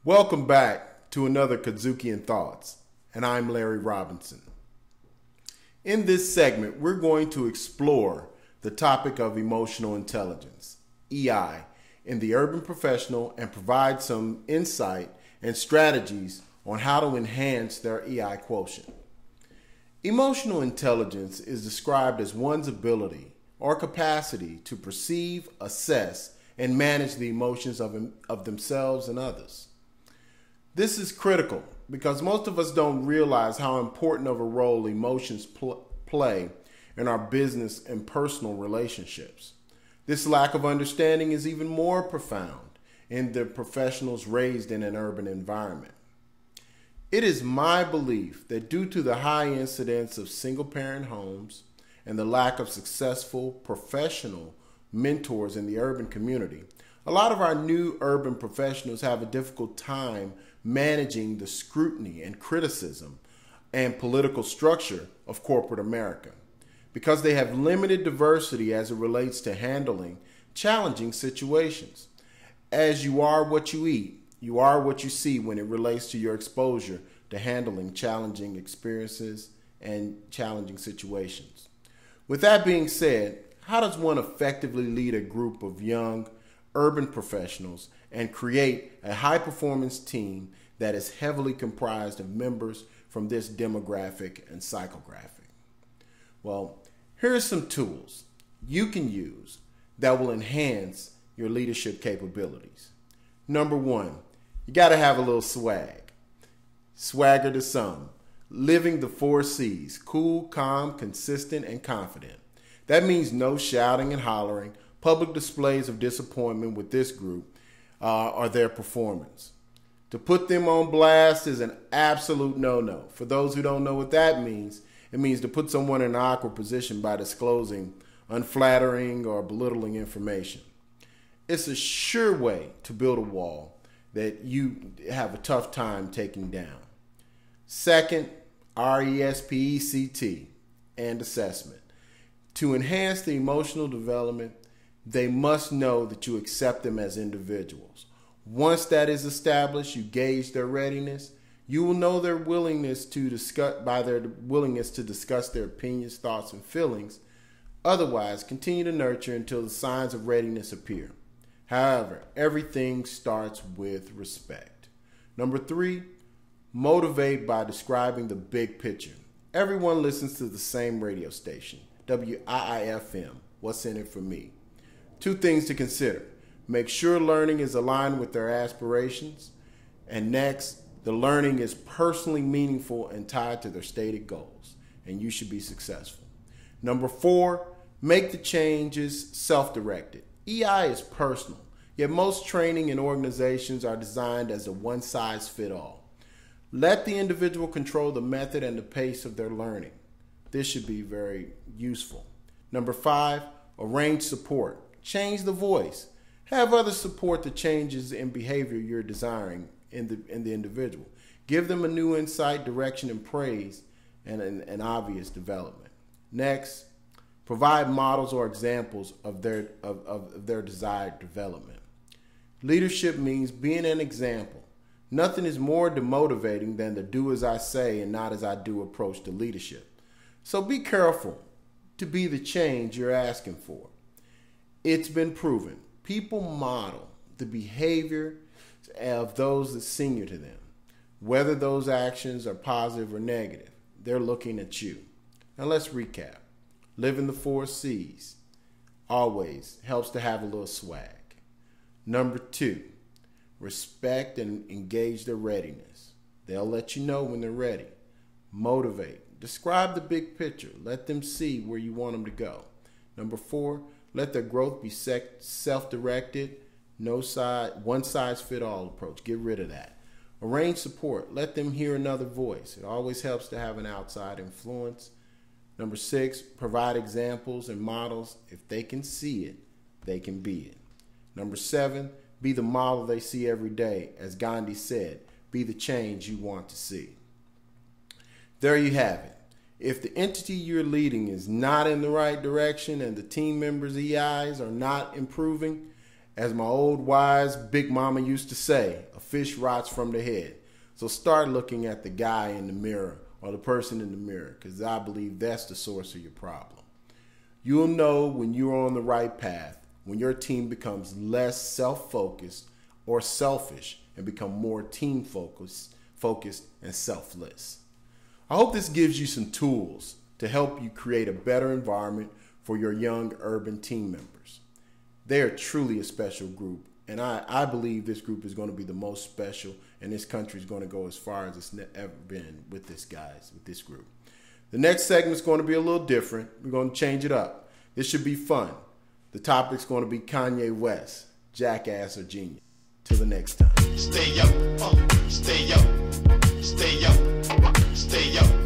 Welcome back to another Kudzukian Thoughts, and I'm Larry Robinson. In this segment, we're going to explore the topic of emotional intelligence, EI, in the urban professional and provide some insight and strategies on how to enhance their EI quotient. Emotional intelligence is described as one's ability or capacity to perceive, assess, and manage the emotions of themselves and others. This is critical because most of us don't realize how important of a role emotions play in our business and personal relationships. This lack of understanding is even more profound in the professionals raised in an urban environment. It is my belief that due to the high incidence of single-parent homes and the lack of successful professional mentors in the urban community, a lot of our new urban professionals have a difficult time managing the scrutiny and criticism and political structure of corporate America because they have limited diversity as it relates to handling challenging situations. As you are what you eat, you are what you see when it relates to your exposure to handling challenging experiences and challenging situations. With that being said, how does one effectively lead a group of young urban professionals and create a high-performance team that is heavily comprised of members from this demographic and psychographic? Well, here are some tools you can use that will enhance your leadership capabilities. Number one, you got to have a little swag. Swagger to some. Living the 4 C's: cool, calm, consistent, and confident. That means no shouting and hollering, public displays of disappointment with this group or their performance. To put them on blast is an absolute no-no. For those who don't know what that means, it means to put someone in an awkward position by disclosing unflattering or belittling information. It's a sure way to build a wall that you have a tough time taking down. Second, RESPECT and assessment. To enhance the emotional development, they must know that you accept them as individuals. Once that is established, you gauge their readiness. You will know their willingness to discuss by their willingness to discuss their opinions, thoughts, and feelings. Otherwise, continue to nurture until the signs of readiness appear. However, everything starts with respect. Number 3, motivate by describing the big picture. Everyone listens to the same radio station, WIIFM. What's in it for me? 2 things to consider. Make sure learning is aligned with their aspirations. And next, the learning is personally meaningful and tied to their stated goals. And you should be successful. Number 4, make the changes self-directed. EI is personal, yet most training and organizations are designed as a one-size-fits-all. Let the individual control the method and the pace of their learning. This should be very useful. Number 5, arrange support. Change the voice. Have others support the changes in behavior you're desiring in the individual. Give them a new insight, direction, and praise, and an obvious development. Next, provide models or examples of their desired development. Leadership means being an example. Nothing is more demotivating than the do as I say and not as I do approach to leadership. So be careful to be the change you're asking for. It's been proven. People model the behavior of those that senior to them. Whether those actions are positive or negative, they're looking at you. Now let's recap. Living the 4 C's always helps to have a little swag. Number 2, respect and engage their readiness. They'll let you know when they're ready. Motivate. Describe the big picture. Let them see where you want them to go. Number 4, let their growth be self-directed, one-size-fits-all approach. Get rid of that. Arrange support. Let them hear another voice. It always helps to have an outside influence. Number 6, provide examples and models. If they can see it, they can be it. Number 7, be the model they see every day. As Gandhi said, be the change you want to see. There you have it. If the entity you're leading is not in the right direction and the team members' EIs are not improving, As my old wise big mama used to say, a fish rots from the head. So start looking at the guy in the mirror or the person in the mirror, because I believe that's the source of your problem. You'll know when you're on the right path, when your team becomes less self-focused or selfish and become more team-focused and selfless. I hope this gives you some tools to help you create a better environment for your young urban team members. They are truly a special group, and I believe this group is going to be the most special, and this country is going to go as far as it's ever been with this group. The next segment is going to be a little different. We're going to change it up. This should be fun. The topic's going to be Kanye West, jackass or genius. Till the next time. Stay up, stay up, stay up, stay up.